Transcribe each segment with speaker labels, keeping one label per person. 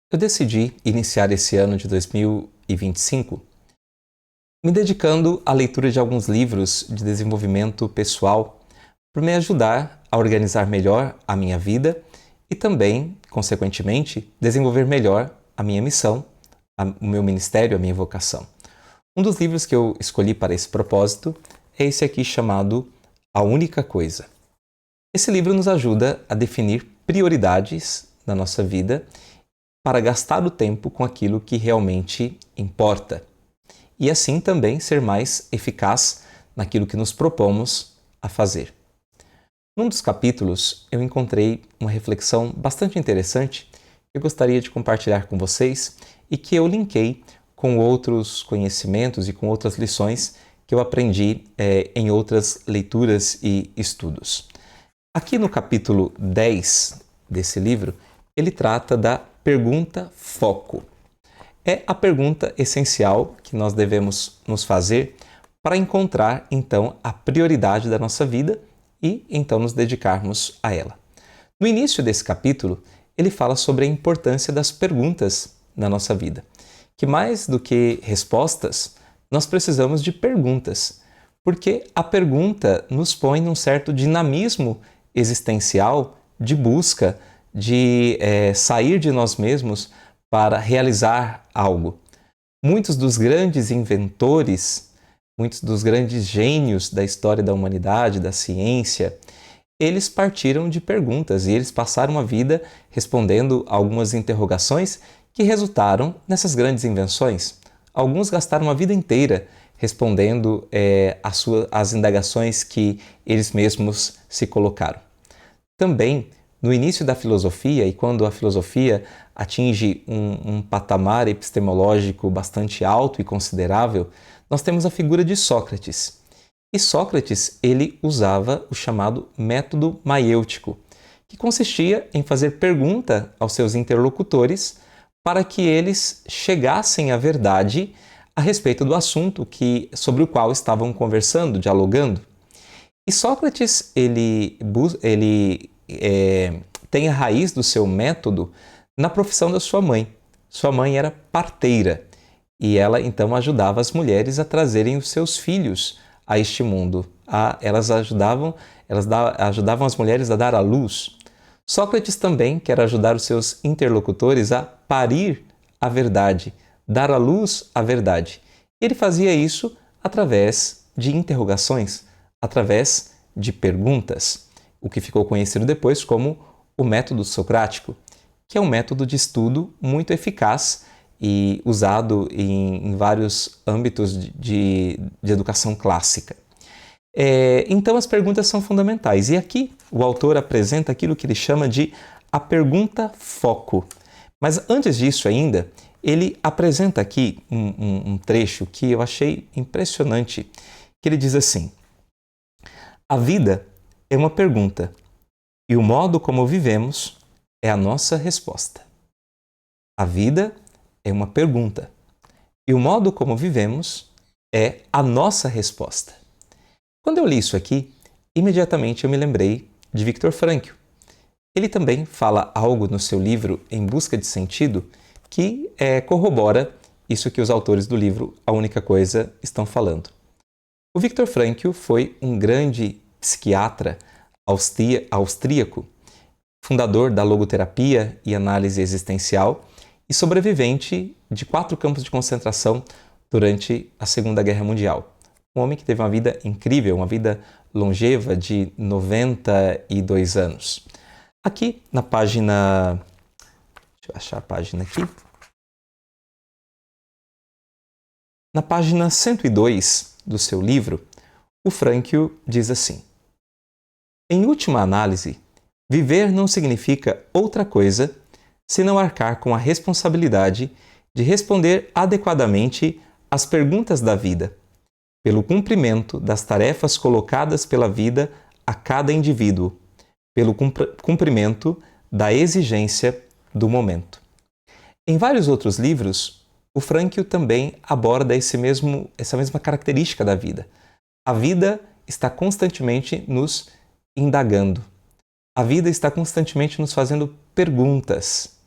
Speaker 1: Eu decidi iniciar esse ano de 2025 me dedicando à leitura de alguns livros de desenvolvimento pessoal para me ajudar a organizar melhor a minha vida e também, consequentemente, desenvolver melhor a minha missão, o meu ministério, a minha vocação. Um dos livros que eu escolhi para esse propósito é esse aqui chamado A Única Coisa. Esse livro nos ajuda a definir prioridades na nossa vida para gastar o tempo com aquilo que realmente importa e assim também ser mais eficaz naquilo que nos propomos a fazer. Num dos capítulos, eu encontrei uma reflexão bastante interessante que eu gostaria de compartilhar com vocês e que eu linkei com outros conhecimentos e com outras lições que eu aprendi em outras leituras e estudos. Aqui no capítulo 10 desse livro, ele trata da pergunta foco. É a pergunta essencial que nós devemos nos fazer para encontrar, então, a prioridade da nossa vida e, então, nos dedicarmos a ela. No início desse capítulo, ele fala sobre a importância das perguntas na nossa vida, que mais do que respostas, nós precisamos de perguntas, porque a pergunta nos põe num certo dinamismo existencial de busca, de sair de nós mesmos para realizar algo. Muitos dos grandes inventores, muitos dos grandes gênios da história da humanidade, da ciência, eles partiram de perguntas e eles passaram a vida respondendo algumas interrogações que resultaram nessas grandes invenções. Alguns gastaram a vida inteira respondendo as indagações que eles mesmos se colocaram. Também, no início da filosofia, e quando a filosofia atinge um patamar epistemológico bastante alto e considerável, nós temos a figura de Sócrates. E Sócrates, ele usava o chamado método maiêutico, que consistia em fazer pergunta aos seus interlocutores para que eles chegassem à verdade a respeito do assunto sobre o qual estavam conversando, dialogando. E Sócrates, ele tem a raiz do seu método na profissão da sua mãe. Sua mãe era parteira e ela então ajudava as mulheres a trazerem os seus filhos a este mundo. Elas ajudavam as mulheres a dar à luz. Sócrates também quer ajudar os seus interlocutores a parir a verdade, dar à luz a verdade. E ele fazia isso através de interrogações, através de perguntas, o que ficou conhecido depois como o método socrático, que é um método de estudo muito eficaz e usado em vários âmbitos de educação clássica. Então as perguntas são fundamentais e aqui o autor apresenta aquilo que ele chama de a pergunta foco. Mas antes disso ainda, ele apresenta aqui um trecho que eu achei impressionante, que ele diz assim: a vida é uma pergunta e o modo como vivemos é a nossa resposta. A vida é uma pergunta e o modo como vivemos é a nossa resposta. Quando eu li isso aqui, imediatamente eu me lembrei de Viktor Frankl. Ele também fala algo no seu livro Em Busca de Sentido que corrobora isso que os autores do livro A Única Coisa estão falando. O Viktor Frankl foi um grande psiquiatra austríaco, fundador da logoterapia e análise existencial e sobrevivente de 4 campos de concentração durante a Segunda Guerra Mundial. Um homem que teve uma vida incrível, uma vida longeva de 92 anos. Aqui na página... Deixa eu achar a página aqui. Na página 102 do seu livro, o Frankl diz assim: em última análise, viver não significa outra coisa senão arcar com a responsabilidade de responder adequadamente às perguntas da vida, pelo cumprimento das tarefas colocadas pela vida a cada indivíduo, pelo cumprimento da exigência do momento. Em vários outros livros, o Frankl também aborda essa mesma característica da vida. A vida está constantemente nos indagando. A vida está constantemente nos fazendo perguntas.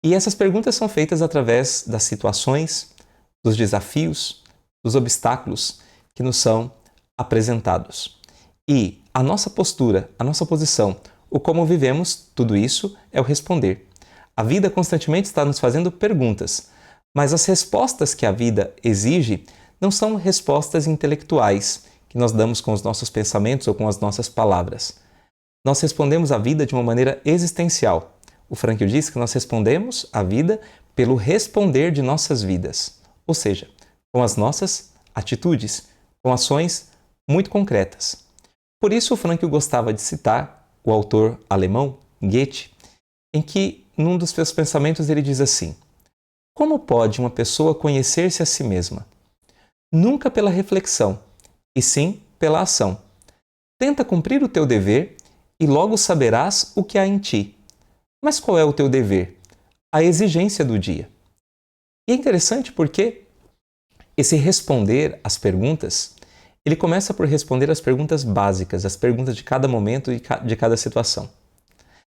Speaker 1: E essas perguntas são feitas através das situações, dos desafios, dos obstáculos que nos são apresentados. E a nossa postura, a nossa posição, o como vivemos, tudo isso é o responder. A vida constantemente está nos fazendo perguntas, mas as respostas que a vida exige não são respostas intelectuais que nós damos com os nossos pensamentos ou com as nossas palavras. Nós respondemos à vida de uma maneira existencial. O Frankl diz que nós respondemos à vida pelo responder de nossas vidas, ou seja, com as nossas atitudes, com ações muito concretas. Por isso, o Frankl gostava de citar o autor alemão Goethe, em que, num dos seus pensamentos, ele diz assim: como pode uma pessoa conhecer-se a si mesma? Nunca pela reflexão, e sim pela ação. Tenta cumprir o teu dever e logo saberás o que há em ti. Mas qual é o teu dever? A exigência do dia. E é interessante porque esse responder às perguntas, ele começa por responder às perguntas básicas, as perguntas de cada momento e de cada situação.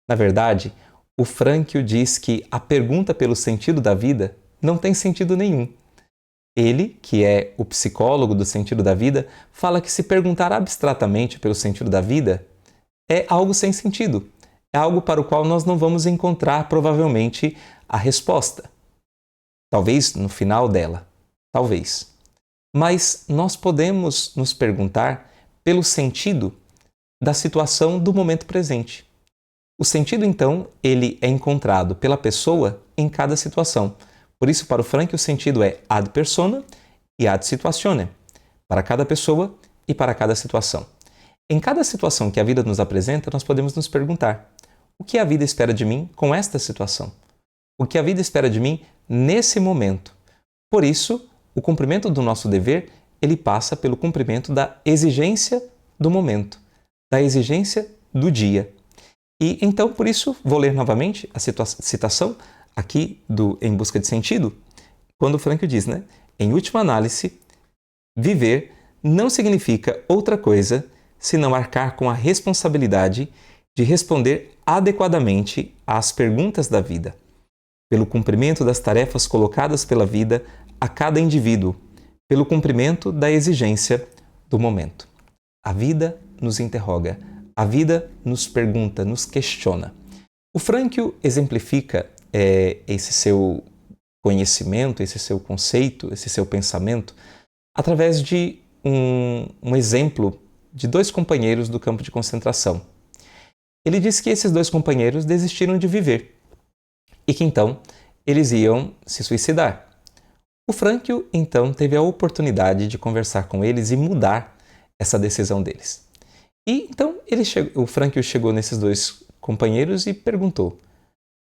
Speaker 1: Na verdade, o Frankl diz que a pergunta pelo sentido da vida não tem sentido nenhum. Ele, que é o psicólogo do sentido da vida, fala que se perguntar abstratamente pelo sentido da vida é algo sem sentido. É algo para o qual nós não vamos encontrar, provavelmente, a resposta. Talvez no final dela. Talvez. Mas nós podemos nos perguntar pelo sentido da situação do momento presente. O sentido, então, ele é encontrado pela pessoa em cada situação. Por isso, para o Frankl, o sentido é ad persona e ad situatione, para cada pessoa e para cada situação. Em cada situação que a vida nos apresenta, nós podemos nos perguntar: o que a vida espera de mim com esta situação? O que a vida espera de mim nesse momento? Por isso, o cumprimento do nosso dever, ele passa pelo cumprimento da exigência do momento, da exigência do dia. E então, por isso, vou ler novamente a citação aqui do Em Busca de Sentido, quando o Frankl diz, em última análise, viver não significa outra coisa senão arcar com a responsabilidade de responder adequadamente às perguntas da vida, pelo cumprimento das tarefas colocadas pela vida a cada indivíduo, pelo cumprimento da exigência do momento. A vida nos interroga, a vida nos pergunta, nos questiona. O Frankl exemplifica esse seu conhecimento, esse seu conceito, esse seu pensamento, através de um exemplo de 2 companheiros do campo de concentração. Ele diz que esses 2 companheiros desistiram de viver e que então eles iam se suicidar. O Frankl então teve a oportunidade de conversar com eles e mudar essa decisão deles. E então o Frankl chegou nesses 2 companheiros e perguntou: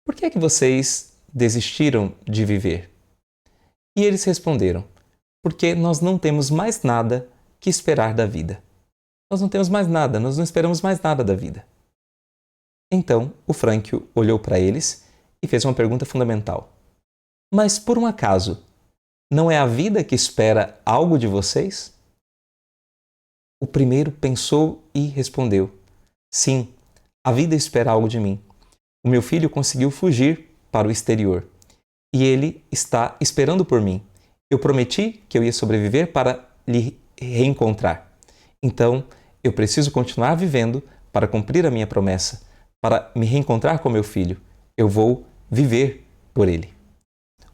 Speaker 1: por que é que vocês desistiram de viver? E eles responderam: porque nós não temos mais nada que esperar da vida. Nós não temos mais nada, nós não esperamos mais nada da vida. Então, o Frankl olhou para eles e fez uma pergunta fundamental. Mas, por um acaso, não é a vida que espera algo de vocês? O primeiro pensou e respondeu: sim, a vida espera algo de mim. O meu filho conseguiu fugir para o exterior e ele está esperando por mim. Eu prometi que eu ia sobreviver para lhe reencontrar. Então, eu preciso continuar vivendo para cumprir a minha promessa, para me reencontrar com meu filho. Eu vou viver por ele.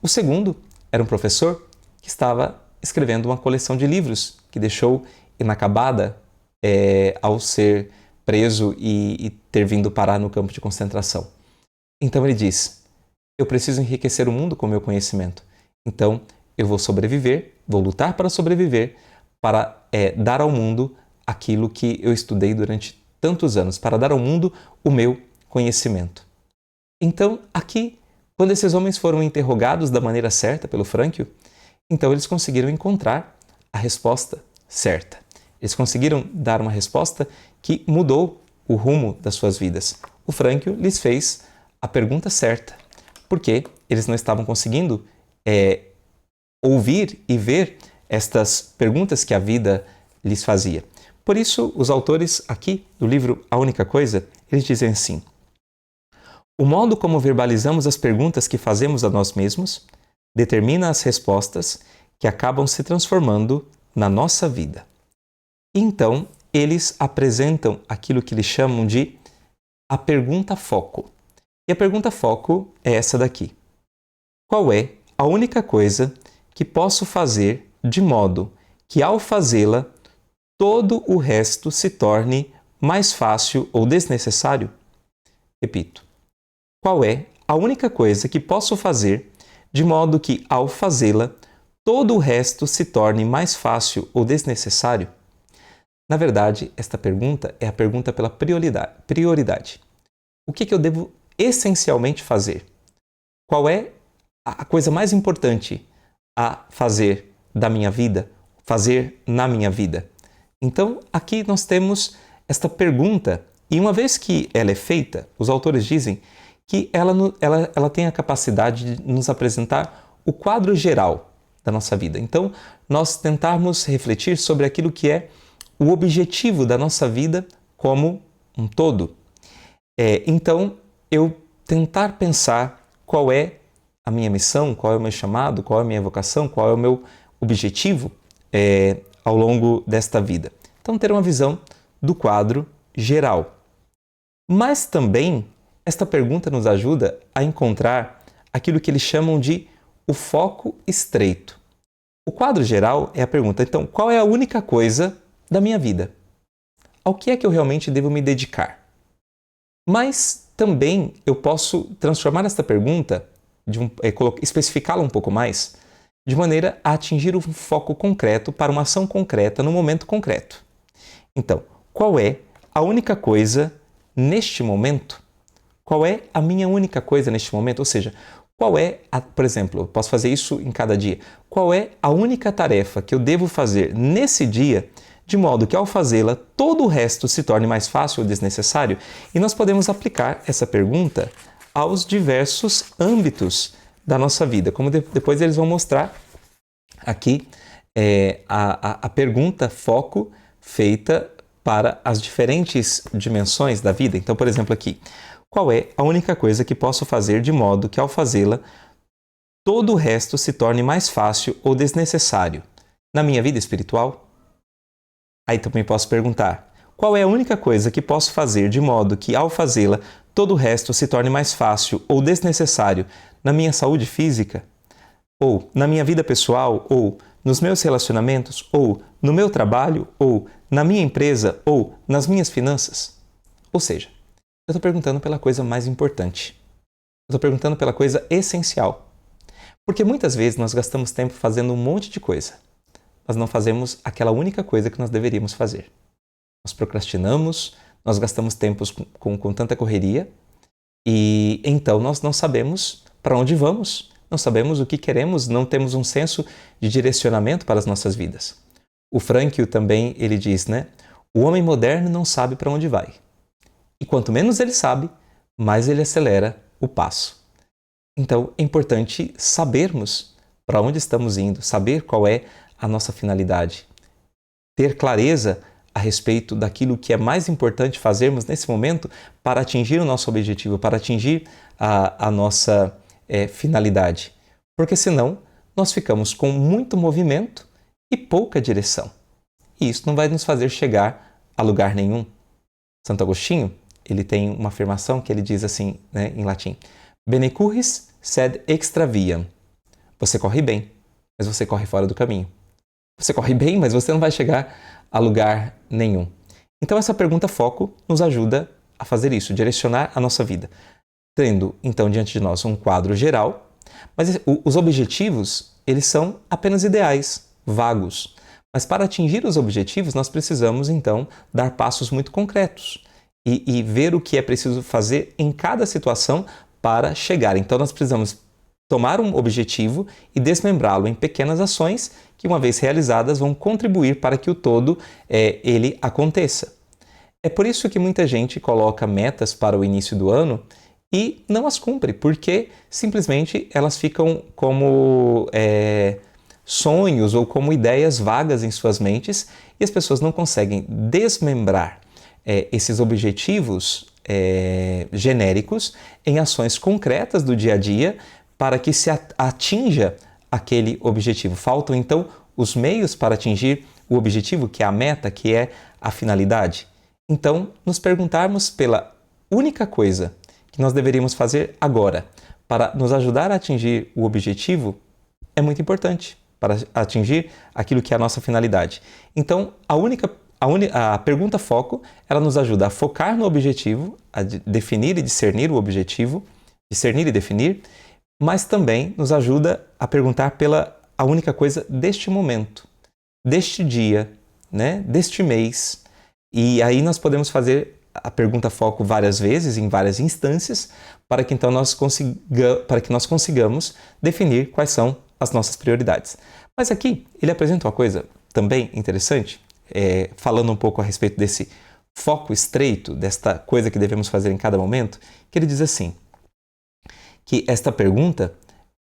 Speaker 1: O segundo era um professor que estava escrevendo uma coleção de livros que deixou inacabada ao ser preso e ter vindo parar no campo de concentração. Então ele diz: eu preciso enriquecer o mundo com o meu conhecimento. Então eu vou sobreviver, vou lutar para sobreviver, para dar ao mundo aquilo que eu estudei durante tantos anos, para dar ao mundo o meu conhecimento. Então, aqui, quando esses homens foram interrogados da maneira certa pelo Frankl, então eles conseguiram encontrar a resposta certa. Eles conseguiram dar uma resposta que mudou o rumo das suas vidas. O Frankl lhes fez a pergunta certa, porque eles não estavam conseguindo ouvir e ver estas perguntas que a vida lhes fazia. Por isso, os autores aqui do livro A Única Coisa, eles dizem assim: O modo como verbalizamos as perguntas que fazemos a nós mesmos determina as respostas que acabam se transformando na nossa vida. Então, eles apresentam aquilo que eles chamam de a pergunta foco. E a pergunta foco é essa daqui. Qual é a única coisa que posso fazer de modo que, ao fazê-la, todo o resto se torne mais fácil ou desnecessário? Repito. Qual é a única coisa que posso fazer de modo que, ao fazê-la, todo o resto se torne mais fácil ou desnecessário? Na verdade, esta pergunta é a pergunta pela prioridade. O que eu devo essencialmente fazer? Qual é a coisa mais importante a fazer da minha vida, fazer na minha vida? Então, aqui nós temos esta pergunta, e uma vez que ela é feita, os autores dizem que ela tem a capacidade de nos apresentar o quadro geral da nossa vida. Então, nós tentarmos refletir sobre aquilo que é o objetivo da nossa vida como um todo. Então, eu tentar pensar qual é a minha missão, qual é o meu chamado, qual é a minha vocação, qual é o meu objetivo ao longo desta vida. Então, ter uma visão do quadro geral. Mas também, esta pergunta nos ajuda a encontrar aquilo que eles chamam de o foco estreito. O quadro geral é a pergunta, então, qual é a única coisa da minha vida? Ao que é que eu realmente devo me dedicar? Mas também eu posso transformar esta pergunta, especificá-la um pouco mais, de maneira a atingir um foco concreto para uma ação concreta no momento concreto. Então, qual é a única coisa neste momento? Qual é a minha única coisa neste momento? Ou seja, qual é, por exemplo, eu posso fazer isso em cada dia. Qual é a única tarefa que eu devo fazer nesse dia, de modo que ao fazê-la, todo o resto se torne mais fácil ou desnecessário? E nós podemos aplicar essa pergunta aos diversos âmbitos da nossa vida, como depois eles vão mostrar aqui a pergunta foco feita para as diferentes dimensões da vida. Então, por exemplo, aqui, qual é a única coisa que posso fazer de modo que, ao fazê-la, todo o resto se torne mais fácil ou desnecessário? Na minha vida espiritual? Aí também posso perguntar, qual é a única coisa que posso fazer de modo que, ao fazê-la, todo o resto se torne mais fácil ou desnecessário na minha saúde física? Ou na minha vida pessoal? Ou nos meus relacionamentos? Ou no meu trabalho? Ou na minha empresa? Ou nas minhas finanças? Ou seja, eu estou perguntando pela coisa mais importante. Eu estou perguntando pela coisa essencial. Porque muitas vezes nós gastamos tempo fazendo um monte de coisa. Nós não fazemos aquela única coisa que nós deveríamos fazer. Nós procrastinamos, nós gastamos tempo com tanta correria e então nós não sabemos para onde vamos, não sabemos o que queremos, não temos um senso de direcionamento para as nossas vidas. O Frankl também, ele diz, né? O homem moderno não sabe para onde vai. E quanto menos ele sabe, mais ele acelera o passo. Então, é importante sabermos para onde estamos indo, saber qual é a nossa finalidade. Ter clareza a respeito daquilo que é mais importante fazermos nesse momento para atingir o nosso objetivo, para atingir a nossa finalidade. Porque senão, nós ficamos com muito movimento e pouca direção. E isso não vai nos fazer chegar a lugar nenhum. Santo Agostinho, ele tem uma afirmação que ele diz assim, né, em latim: Bene curris, sed extra viam. Você corre bem, mas você corre fora do caminho. Você corre bem, mas você não vai chegar a lugar nenhum. Então essa pergunta foco nos ajuda a fazer isso, direcionar a nossa vida. Tendo, então, diante de nós um quadro geral, mas os objetivos, eles são apenas ideais, vagos. Mas para atingir os objetivos, nós precisamos, então, dar passos muito concretos e ver o que é preciso fazer em cada situação para chegar. Então, nós precisamos tomar um objetivo e desmembrá-lo em pequenas ações que, uma vez realizadas, vão contribuir para que o todo ele aconteça. É por isso que muita gente coloca metas para o início do ano e não as cumpre, porque simplesmente elas ficam como sonhos ou como ideias vagas em suas mentes e as pessoas não conseguem desmembrar esses objetivos genéricos em ações concretas do dia a dia para que se atinja aquele objetivo. Faltam, então, os meios para atingir o objetivo, que é a meta, que é a finalidade. Então, nos perguntarmos pela única coisa que nós deveríamos fazer agora para nos ajudar a atingir o objetivo é muito importante, para atingir aquilo que é a nossa finalidade. Então, a pergunta foco, ela nos ajuda a focar no objetivo, a definir e discernir o objetivo, discernir e definir, mas também nos ajuda a perguntar pela a única coisa deste momento, deste dia, né, deste mês. E aí nós podemos fazer a pergunta foco várias vezes, em várias instâncias, para que então nós consigamos definir quais são as nossas prioridades. Mas aqui ele apresenta uma coisa também interessante, falando um pouco a respeito desse foco estreito, desta coisa que devemos fazer em cada momento, que ele diz assim, que esta pergunta,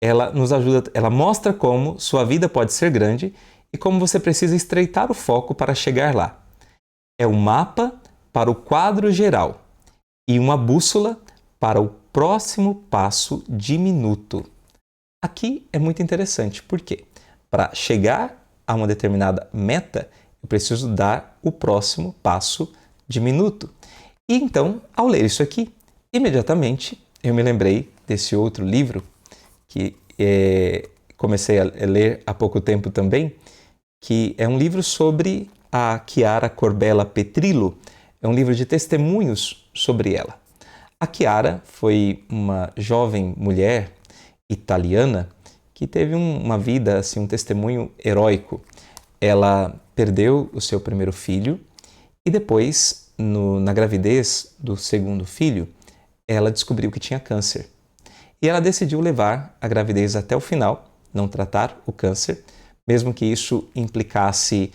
Speaker 1: ela nos ajuda, ela mostra como sua vida pode ser grande e como você precisa estreitar o foco para chegar lá. É um mapa para o quadro geral e uma bússola para o próximo passo diminuto. Aqui é muito interessante, porque para chegar a uma determinada meta, eu preciso dar o próximo passo diminuto. E então, ao ler isso aqui, imediatamente eu me lembrei desse outro livro que comecei a ler há pouco tempo também, que é um livro sobre a Chiara Corbella Petrillo. É um livro de testemunhos sobre ela. A Chiara foi uma jovem mulher italiana que teve uma vida, assim, um testemunho heróico. Ela perdeu o seu primeiro filho e depois, na gravidez do segundo filho, ela descobriu que tinha câncer. E ela decidiu levar a gravidez até o final, não tratar o câncer, mesmo que isso implicasse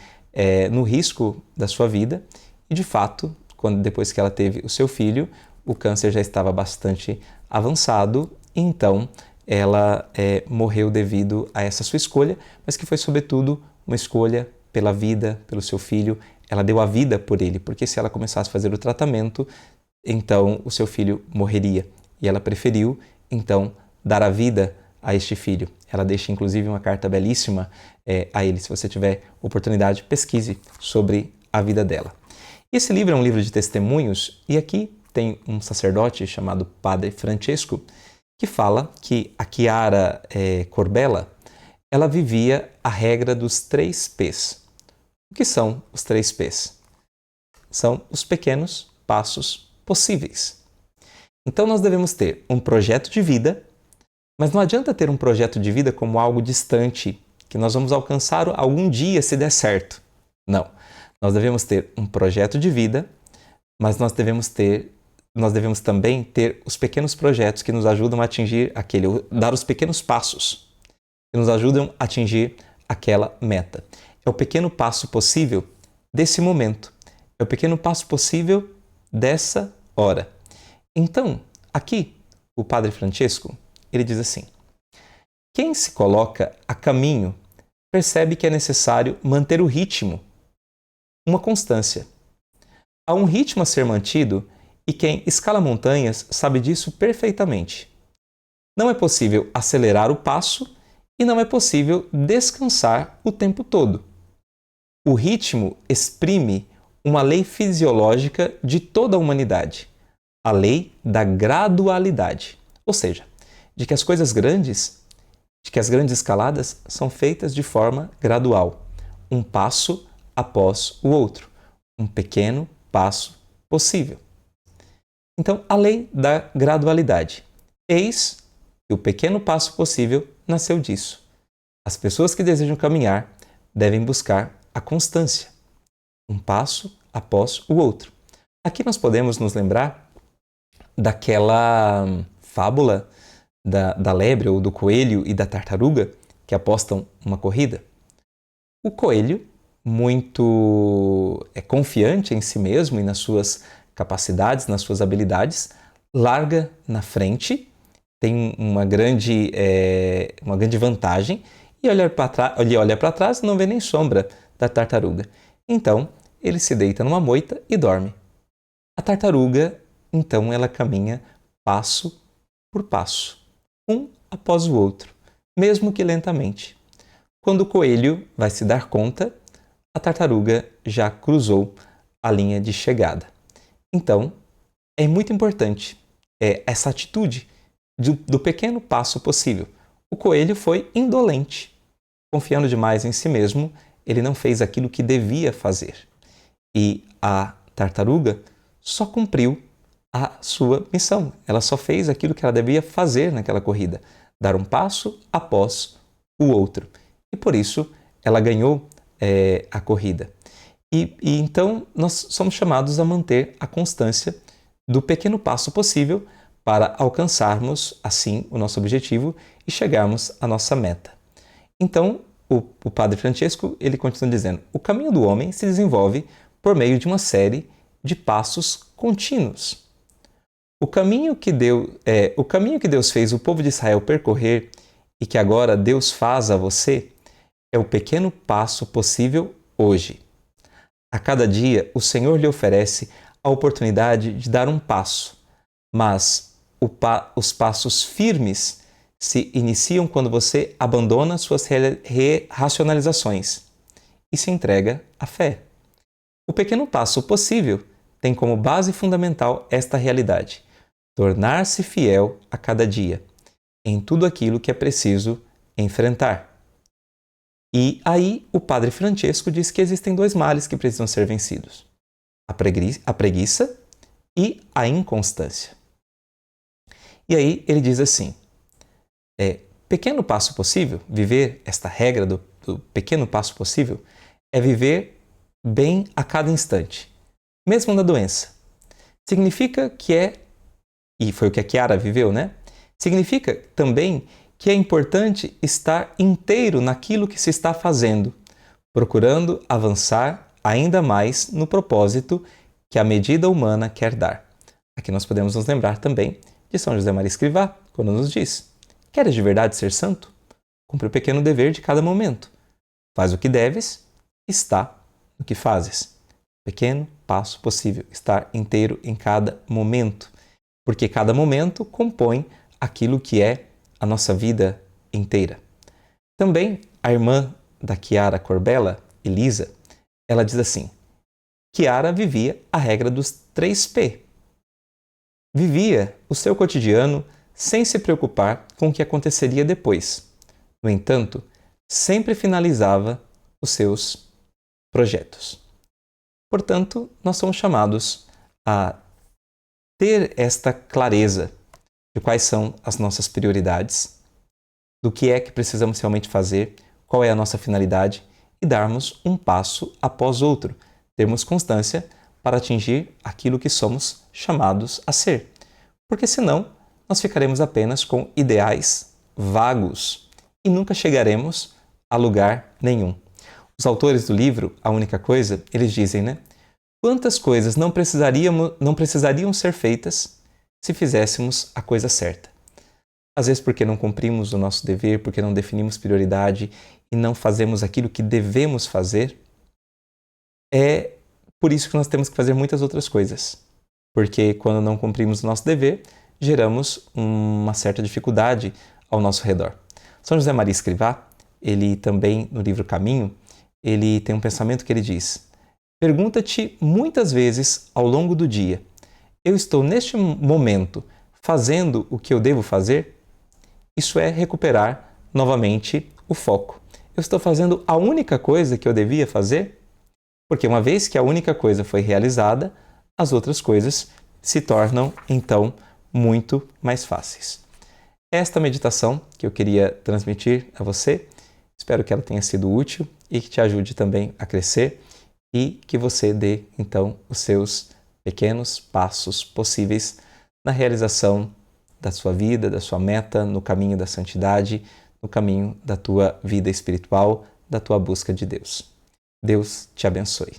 Speaker 1: no risco da sua vida. E, de fato, depois que ela teve o seu filho, o câncer já estava bastante avançado, e então ela morreu devido a essa sua escolha, mas que foi, sobretudo, uma escolha pela vida, pelo seu filho. Ela deu a vida por ele, porque se ela começasse a fazer o tratamento, então o seu filho morreria. E ela preferiu, então, dar a vida a este filho. Ela deixa, inclusive, uma carta belíssima a ele. Se você tiver oportunidade, pesquise sobre a vida dela. Esse livro é um livro de testemunhos, e aqui tem um sacerdote chamado Padre Francesco, que fala que a Chiara Corbella, ela vivia a regra dos 3 P's. O que são os 3 P's? São os pequenos passos possíveis. Então nós devemos ter um projeto de vida, mas não adianta ter um projeto de vida como algo distante, que nós vamos alcançar algum dia se der certo. Não. Nós devemos ter um projeto de vida, mas nós devemos também ter os pequenos projetos que nos ajudam a atingir dar os pequenos passos que nos ajudam a atingir aquela meta. É o pequeno passo possível desse momento. É o pequeno passo possível dessa hora. Então, aqui, o Padre Francesco, ele diz assim: quem se coloca a caminho percebe que é necessário manter o ritmo, uma constância. Há um ritmo a ser mantido e quem escala montanhas sabe disso perfeitamente. Não é possível acelerar o passo e não é possível descansar o tempo todo. O ritmo exprime uma lei fisiológica de toda a humanidade, a lei da gradualidade, ou seja, de que as grandes escaladas são feitas de forma gradual, um passo após o outro, um pequeno passo possível. Então, a lei da gradualidade. Eis que o pequeno passo possível nasceu disso. As pessoas que desejam caminhar devem buscar a constância, um passo após o outro. Aqui nós podemos nos lembrar daquela fábula da lebre ou do coelho e da tartaruga que apostam uma corrida. O coelho, muito confiante em si mesmo e nas suas capacidades, nas suas habilidades, larga na frente, tem uma grande vantagem e ele olha para trás e não vê nem sombra da tartaruga. Então, ele se deita numa moita e dorme. A tartaruga então ela caminha passo por passo, um após o outro, mesmo que lentamente. Quando o coelho vai se dar conta, a tartaruga já cruzou a linha de chegada. Então, é muito importante essa atitude do pequeno passo possível. O coelho foi indolente. Confiando demais em si mesmo, ele não fez aquilo que devia fazer. E a tartaruga só cumpriu a sua missão. Ela só fez aquilo que ela devia fazer naquela corrida, dar um passo após o outro. E por isso ela ganhou a corrida. E então nós somos chamados a manter a constância do pequeno passo possível para alcançarmos, assim, o nosso objetivo e chegarmos à nossa meta. Então, o Padre Francesco, ele continua dizendo: o caminho do homem se desenvolve por meio de uma série de passos contínuos. O caminho que Deus fez o povo de Israel percorrer e que agora Deus faz a você é o pequeno passo possível hoje. A cada dia, o Senhor lhe oferece a oportunidade de dar um passo, mas os passos firmes se iniciam quando você abandona suas racionalizações e se entrega à fé. O pequeno passo possível tem como base fundamental esta realidade: tornar-se fiel a cada dia, em tudo aquilo que é preciso enfrentar. E aí o Padre Francesco diz que existem dois males que precisam ser vencidos: a preguiça e a inconstância. E aí ele diz assim: pequeno passo possível, viver esta regra do pequeno passo possível, é viver bem a cada instante, mesmo na doença. Significa que e foi o que a Chiara viveu, né? Significa também que é importante estar inteiro naquilo que se está fazendo, procurando avançar ainda mais no propósito que a medida humana quer dar. Aqui nós podemos nos lembrar também de São José Maria Escrivá, quando nos diz: queres de verdade ser santo? Cumpre o pequeno dever de cada momento. Faz o que deves, está no que fazes. Pequeno passo possível, estar inteiro em cada momento, porque cada momento compõe aquilo que é a nossa vida inteira. Também a irmã da Chiara Corbella, Elisa, ela diz assim: Chiara vivia a regra dos 3P. Vivia o seu cotidiano sem se preocupar com o que aconteceria depois. No entanto, sempre finalizava os seus projetos. Portanto, nós somos chamados a ter esta clareza de quais são as nossas prioridades, do que é que precisamos realmente fazer, qual é a nossa finalidade e darmos um passo após outro, termos constância para atingir aquilo que somos chamados a ser. Porque senão, nós ficaremos apenas com ideais vagos e nunca chegaremos a lugar nenhum. Os autores do livro A Única Coisa, eles dizem, né? Quantas coisas não precisariam ser feitas se fizéssemos a coisa certa? Às vezes porque não cumprimos o nosso dever, porque não definimos prioridade e não fazemos aquilo que devemos fazer, é por isso que nós temos que fazer muitas outras coisas. Porque quando não cumprimos o nosso dever, geramos uma certa dificuldade ao nosso redor. São José Maria Escrivá, ele também, no livro Caminho, ele tem um pensamento que ele diz: pergunta-te muitas vezes ao longo do dia: eu estou neste momento fazendo o que eu devo fazer? Isso é recuperar novamente o foco. Eu estou fazendo a única coisa que eu devia fazer? Porque uma vez que a única coisa foi realizada, as outras coisas se tornam, então, muito mais fáceis. Esta meditação que eu queria transmitir a você, espero que ela tenha sido útil e que te ajude também a crescer e que você dê, então, os seus pequenos passos possíveis na realização da sua vida, da sua meta, no caminho da santidade, no caminho da tua vida espiritual, da tua busca de Deus. Deus te abençoe.